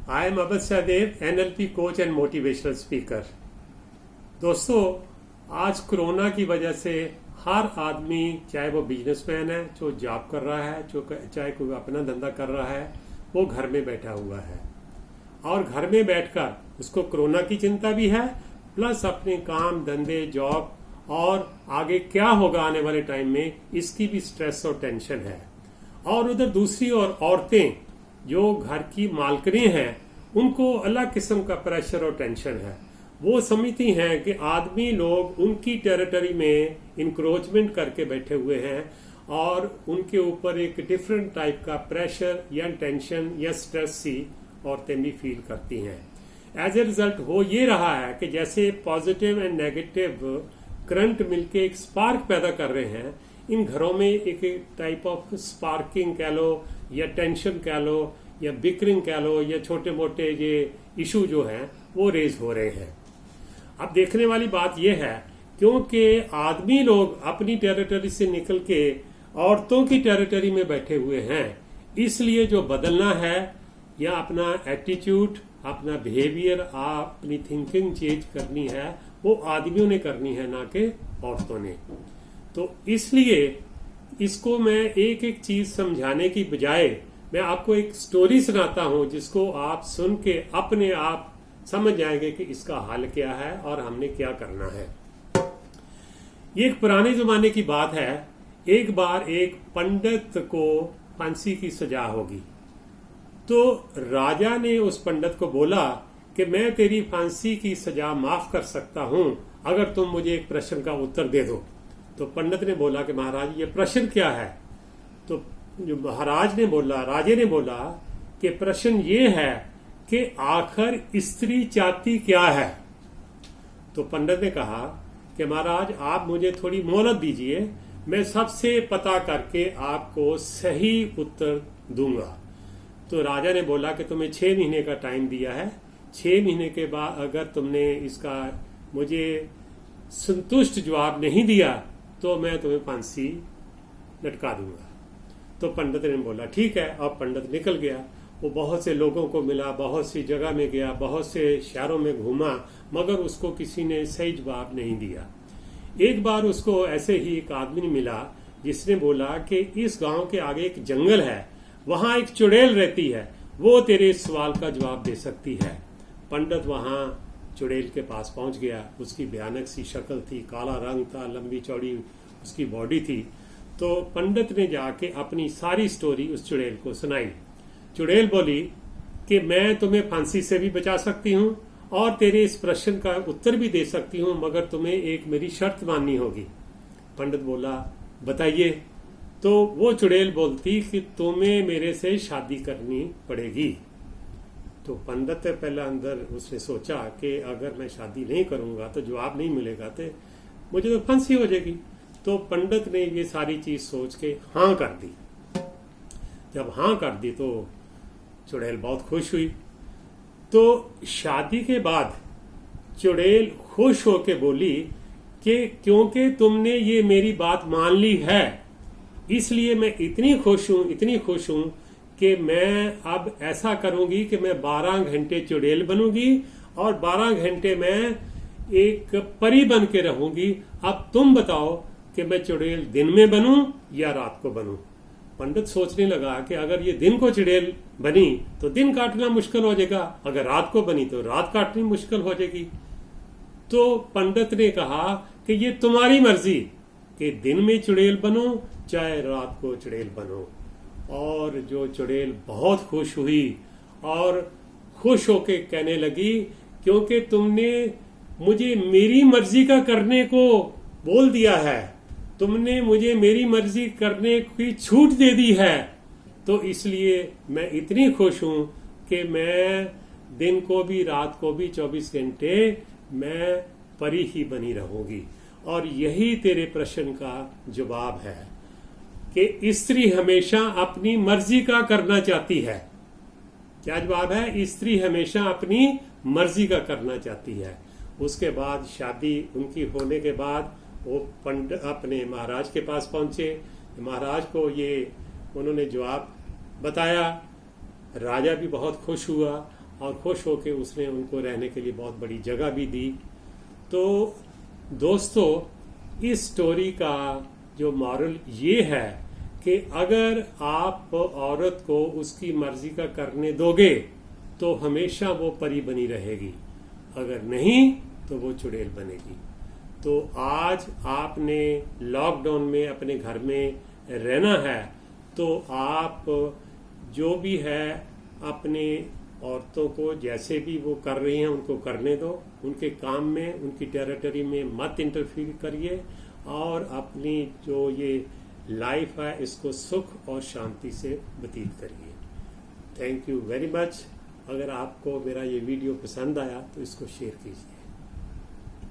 I am Awadh Sahdev, NLP coach and motivational speaker. दोस्तों, आज corona की वजह से हर आदमी, चाहे वो बिजनेसमैन है, जो जॉब कर रहा है, चाहे कोई अपना धंधा कर रहा है, वो घर में बैठा हुआ है। और घर में बैठकर उसको कोरोना की चिंता भी है, प्लस अपने काम धंधे, जॉब और आगे क्या होगा आने वाले टाइम में, इसकी भी स्ट्रेस और टेंशन है। और उधर दूसरी ओर औरतें जो घर की मालकिनें हैं, उनको अलग किस्म का प्रेशर और टेंशन है। वो समझती हैं कि आदमी लोग उनकी टेरिटरी में इंक्रोचमेंट करके बैठे हुए हैं और उनके ऊपर एक डिफरेंट टाइप का प्रेशर या टेंशन या स्ट्रेस सी औरतें भी फील करती हैं। एज ए रिजल्ट हो ये रहा है कि जैसे पॉजिटिव एंड नेगेटिव करंट मिलके एक स्पार्क पैदा कर रहे हैं, इन घरों में एक टाइप ऑफ स्पार्किंग कह लो या टेंशन कह लो या बिकरिंग कह लो या छोटे मोटे ये इशू जो हैं वो रेज हो रहे हैं। अब देखने वाली बात यह है, क्योंकि आदमी लोग अपनी टेरिटरी से निकल के औरतों की टेरिटरी में बैठे हुए हैं, इसलिए जो बदलना है या अपना एटीट्यूड, अपना बिहेवियर, अपनी थिंकिंग चेंज करनी है, वो आदमियों ने करनी है, ना कि औरतों ने। तो इसलिए इसको मैं एक एक चीज समझाने की बजाय मैं आपको एक स्टोरी सुनाता हूं, जिसको आप सुन के अपने आप समझ जाएंगे कि इसका हल क्या है और हमने क्या करना है। ये एक पुराने जमाने की बात है। एक बार एक पंडित को फांसी की सजा होगी, तो राजा ने उस पंडित को बोला कि मैं तेरी फांसी की सजा माफ कर सकता हूं अगर तुम मुझे एक प्रश्न का उत्तर दे दो। तो पंडित ने बोला कि महाराज, ये प्रश्न क्या है? तो जो राजे ने बोला कि प्रश्न ये है कि आखिर स्त्री जाति क्या है? तो पंडित ने कहा कि महाराज, आप मुझे थोड़ी मोहलत दीजिए, मैं सबसे पता करके आपको सही उत्तर दूंगा। तो राजा ने बोला कि तुम्हें 6 महीने का टाइम दिया है। 6 महीने के बाद अगर तुमने इसका मुझे संतुष्ट जवाब नहीं दिया तो मैं तुम्हें फांसी लटका दूंगा। तो पंडित ने बोला ठीक है, और पंडित निकल गया। वो बहुत से लोगों को मिला, बहुत सी जगह में गया, बहुत से शहरों में घूमा, मगर उसको किसी ने सही जवाब नहीं दिया। एक बार उसको ऐसे ही एक आदमी मिला जिसने बोला कि इस गांव के आगे एक जंगल है, वहां एक चुड़ैल रहती है, वो तेरे इस सवाल का जवाब दे सकती है। पंडित वहां चुड़ैल के पास पहुंच गया। उसकी भयानक सी शक्ल थी, काला रंग था, लंबी चौड़ी उसकी बॉडी थी। तो पंडित ने जाके अपनी सारी स्टोरी उस चुड़ैल को सुनाई। चुड़ैल बोली कि मैं तुम्हें फांसी से भी बचा सकती हूँ और तेरे इस प्रश्न का उत्तर भी दे सकती हूँ, मगर तुम्हें एक मेरी शर्त माननी होगी। पंडित बोला बताइए। तो वो चुड़ैल बोलती कि तुम्हें मेरे से शादी करनी पड़ेगी। तो पंडित पहला अंदर उसने सोचा कि अगर मैं शादी नहीं करूंगा तो जवाब नहीं मिलेगा तो मुझे तो फांसी हो जाएगी। तो पंडित ने ये सारी चीज सोच के हाँ कर दी। जब हाँ कर दी तो चुड़ैल बहुत खुश हुई। तो शादी के बाद चुड़ैल खुश होके बोली कि क्योंकि तुमने ये मेरी बात मान ली है, इसलिए मैं इतनी खुश हूं कि मैं अब ऐसा करूंगी कि मैं 12 घंटे चुड़ैल बनूंगी और 12 घंटे मैं एक परी बन के रहूंगी। अब तुम बताओ कि मैं चुड़ैल दिन में बनूं या रात को बनूं। पंडित सोचने लगा कि अगर ये दिन को चुड़ैल बनी तो दिन काटना मुश्किल हो जाएगा, अगर रात को बनी तो रात काटनी मुश्किल हो जाएगी। तो पंडित ने कहा कि ये तुम्हारी मर्जी कि दिन में चुड़ैल बनो चाहे रात को चुड़ैल बनो। और जो चुड़ैल बहुत खुश हुई और खुश होके कहने लगी क्योंकि तुमने मुझे मेरी मर्जी का करने को बोल दिया है, तुमने मुझे मेरी मर्जी करने की छूट दे दी है, तो इसलिए मैं इतनी खुश हूं कि मैं दिन को भी रात को भी 24 घंटे मैं परी ही बनी रहूंगी। और यही तेरे प्रश्न का जवाब है कि स्त्री हमेशा अपनी मर्जी का करना चाहती है। क्या जवाब है? स्त्री हमेशा अपनी मर्जी का करना चाहती है। उसके बाद शादी उनकी होने के बाद वो पंडित अपने महाराज के पास पहुंचे। महाराज को ये उन्होंने जवाब बताया। राजा भी बहुत खुश हुआ और खुश होकर उसने उनको रहने के लिए बहुत बड़ी जगह भी दी। तो दोस्तों, इस स्टोरी का जो मॉरल ये है कि अगर आप औरत को उसकी मर्जी का करने दोगे तो हमेशा वो परी बनी रहेगी, अगर नहीं तो वो चुड़ैल बनेगी। तो आज आपने लॉकडाउन में अपने घर में रहना है, तो आप जो भी है अपने औरतों को जैसे भी वो कर रही हैं उनको करने दो, उनके काम में, उनकी टेरिटरी में मत इंटरफीयर करिए और अपनी जो ये लाइफ है इसको सुख और शांति से व्यतीत करिए। Thank you very much. अगर आपको मेरा ये वीडियो पसंद आया तो इसको शेयर कीजिए।